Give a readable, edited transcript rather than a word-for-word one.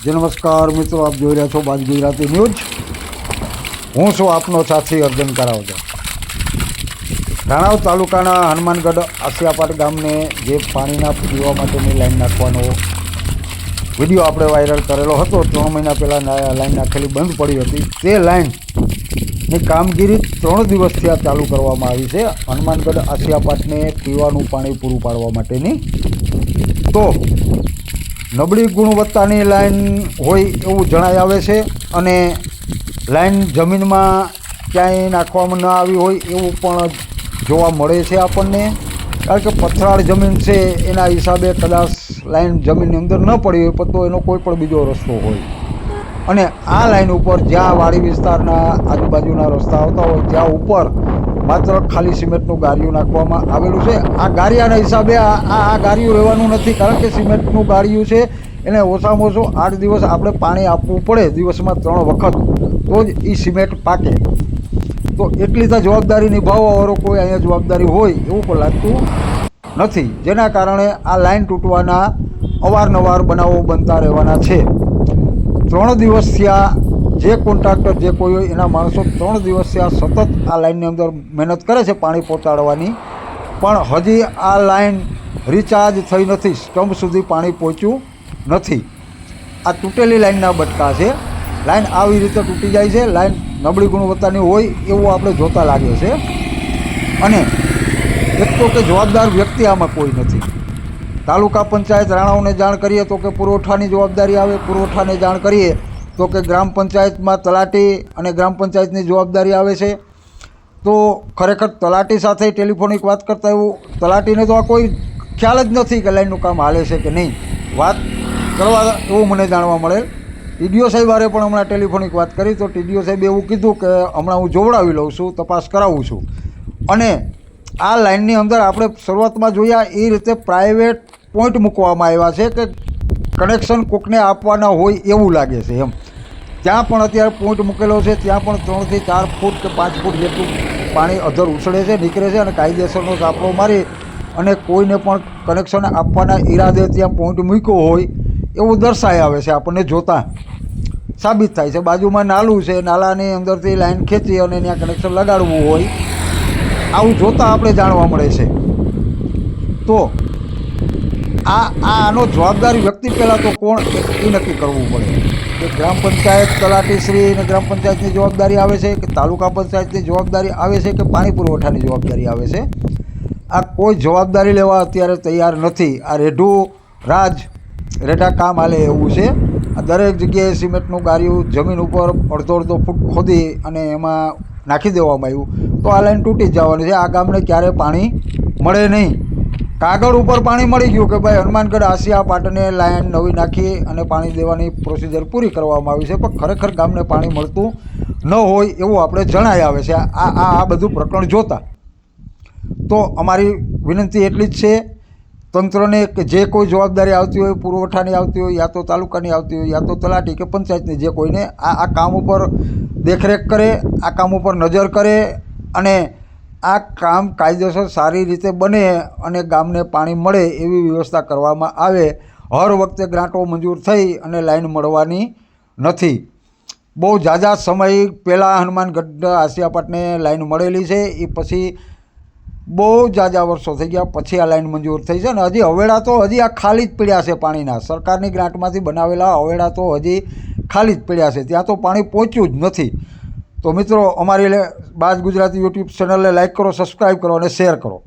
જે નમસ્કાર મિત્રો, આપ જોઈ રહ્યા છો બાજ ગુજરાતી ન્યૂઝ। હું છું આપનો સાથી અર્જન કરાવજો। રાણાવ તાલુકાના હનુમાનગઢ આસિયાપાટ ગામને જે પાણીના પીવા માટેની લાઈન નાખવાનો વિડીયો આપણે વાયરલ કરેલો હતો, 3 મહિના પહેલાં લાઈન નાખેલી બંધ પડી હતી। તે લાઈનની કામગીરી 3 દિવસથી આ ચાલુ કરવામાં આવી છે હનુમાનગઢ આસિયાપાટને પીવાનું પાણી પૂરું પાડવા માટેની। તો નબળી ગુણવત્તાની લાઈન હોય એવું જણાઈ આવે છે અને લાઈન જમીનમાં ક્યાંય નાખવામાં ન આવી હોય એવું પણ જોવા મળે છે આપણને, કારણ કે પથરાળ જમીન છે એના હિસાબે કદાચ લાઈન જમીનની અંદર ન પડી હોય તો એનો કોઈ પણ બીજો રસ્તો હોય। અને આ લાઈન ઉપર જ્યાં વાડી વિસ્તારના આજુબાજુના રસ્તા આવતા હોય ત્યાં ઉપર માત્ર ખાલી સિમેન્ટનું ગારિયું નાખવામાં આવેલું છે। આ ગારિયાના હિસાબે આ ગારિયું રહેવાનું નથી, કારણ કે સિમેન્ટનું ગારિયું છે એને ઓછામાં ઓછું 8 દિવસ આપણે પાણી આપવું પડે, દિવસમાં 3 વખત, તો જ એ સિમેન્ટ પાકે। તો એટલી તો જવાબદારી નિભાવવાવાળો કોઈ અહીંયા જવાબદારી હોય એવું પણ લાગતું નથી, જેના કારણે આ લાઈન તૂટવાના અવારનવાર બનાવો બનતા રહેવાના છે। 3 દિવસથી આ જે કોન્ટ્રાક્ટર જે કોઈ હોય એના માણસો 3 દિવસથી આ સતત આ લાઈનની અંદર મહેનત કરે છે પાણી પહોંચાડવાની, પણ હજી આ લાઈન રિચાર્જ થઈ નથી, સ્ટમ્પ સુધી પાણી પહોંચ્યું નથી। આ તૂટેલી લાઈનના બટકા છે। લાઈન આવી રીતે તૂટી જાય છે, લાઈન નબળી ગુણવત્તાની હોય એવું આપણે જોતા લાગે છે। અને એક તો કે જવાબદાર વ્યક્તિ આમાં કોઈ નથી। તાલુકા પંચાયત રાણાઓને જાણ કરીએ તો કે પુરવઠાની જવાબદારી આવે, પુરવઠાને જાણ કરીએ તો કે ગ્રામ પંચાયતમાં તલાટી અને ગ્રામ પંચાયતની જવાબદારી આવે છે। તો ખરેખર તલાટી સાથે ટેલિફોનિક વાત કરતા એવું તલાટીને તો આ કોઈ ખ્યાલ જ નથી કે લાઈનનું કામ હાલે છે કે નહીં, વાત કરવા એવું મને જાણવા મળેલ। ટીડીઓ સાહેબ હારે પણ હમણાં ટેલિફોનિક વાત કરી તો ટીડીઓ સાહેબે એવું કીધું કે હમણાં હું જોવડાવી લઉં છું, તપાસ કરાવું છું। અને આ લાઈનની અંદર આપણે શરૂઆતમાં જોયા એ રીતે પ્રાઇવેટ પોઈન્ટ મૂકવામાં આવ્યા છે કે કનેક્શન કોકને આપવાના હોય એવું લાગે છે એમ। ત્યાં પણ અત્યારે પોઈન્ટ મૂકેલો છે, ત્યાં પણ 3 થી 4 ફૂટ કે 5 ફૂટ જેટલું પાણી અધર ઉછળે છે, નીકળે છે અને કાયદેસરનો સાપડો મારી અને કોઈને પણ કનેક્શન આપવાના ઈરાદે ત્યાં પોઈન્ટ મૂક્યો હોય એવું દર્શાઈ આવે છે, આપણને જોતાં સાબિત થાય છે। બાજુમાં નાલું છે, નાલાની અંદરથી લાઈન ખેંચી અને ત્યાં કનેક્શન લગાડવું હોય આવું જોતાં આપણે જાણવા મળે છે। તો આનો જવાબદારી વ્યક્તિ પહેલાં તો કોણ એ નક્કી કરવું પડે કે ગ્રામ પંચાયત તલાટીશ્રી અને ગ્રામ પંચાયતની જવાબદારી આવે છે કે તાલુકા પંચાયતની જવાબદારી આવે છે કે પાણી પુરવઠાની જવાબદારી આવે છે। આ કોઈ જવાબદારી લેવા અત્યારે તૈયાર નથી। આ રેઢા કામ હાલે એવું છે। આ દરેક જગ્યાએ સિમેન્ટનું ગારિયું જમીન ઉપર અડધો ફૂટ ખોદી અને એમાં નાખી દેવામાં આવ્યું તો આ લાઈન તૂટી જ જવાની છે। આ ગામને ક્યારે પાણી મળે નહીં। કાગળ ઉપર પાણી મળી ગયું કે ભાઈ હનુમાનગઢ આસિયાપાટને લાઈન નવી નાખી અને પાણી દેવાની પ્રોસિજર પૂરી કરવામાં આવી છે, પણ ખરેખર ગામને પાણી મળતું ન હોય એવું આપણે જણાઈ આવે છે આ બધું પ્રકરણ જોતાં। તો અમારી વિનંતી એટલી જ છે તંત્રને કે જે કોઈ જવાબદારી આવતી હોય, પુરવઠાની આવતી હોય, યા તો તાલુકાની આવતી હોય, યા તો તલાટી કે પંચાયતની, જે કોઈને આ કામ ઉપર દેખરેખ કરે, આ કામ ઉપર નજર કરે અને આ કામ કાયદેસર સારી રીતે બને અને ગામને પાણી મળે એવી વ્યવસ્થા કરવામાં આવે। હર વખતે ગ્રાન્ટો મંજૂર થઈ અને લાઈન મળવાની નથી। બહુ ઝાઝા સમય પહેલાં હનુમાનગઢ આસિયાપાટને લાઈન મળેલી છે, એ પછી બહુ ઝાઝા વર્ષો થઈ ગયા પછી આ લાઈન મંજૂર થઈ છે ને હજી હવેડા તો હજી આ ખાલી જ પડ્યા છે પાણીના। સરકારની ગ્રાન્ટમાંથી બનાવેલા હવેડા તો હજી ખાલી જ પડ્યા છે, ત્યાં તો પાણી પહોંચ્યું જ નથી। તો મિત્રો, અમારી બાજ ગુજરાતી યુટ્યુબ ચેનલને લાઈક કરો, સબસ્ક્રાઈબ કરો અને શેર કરો।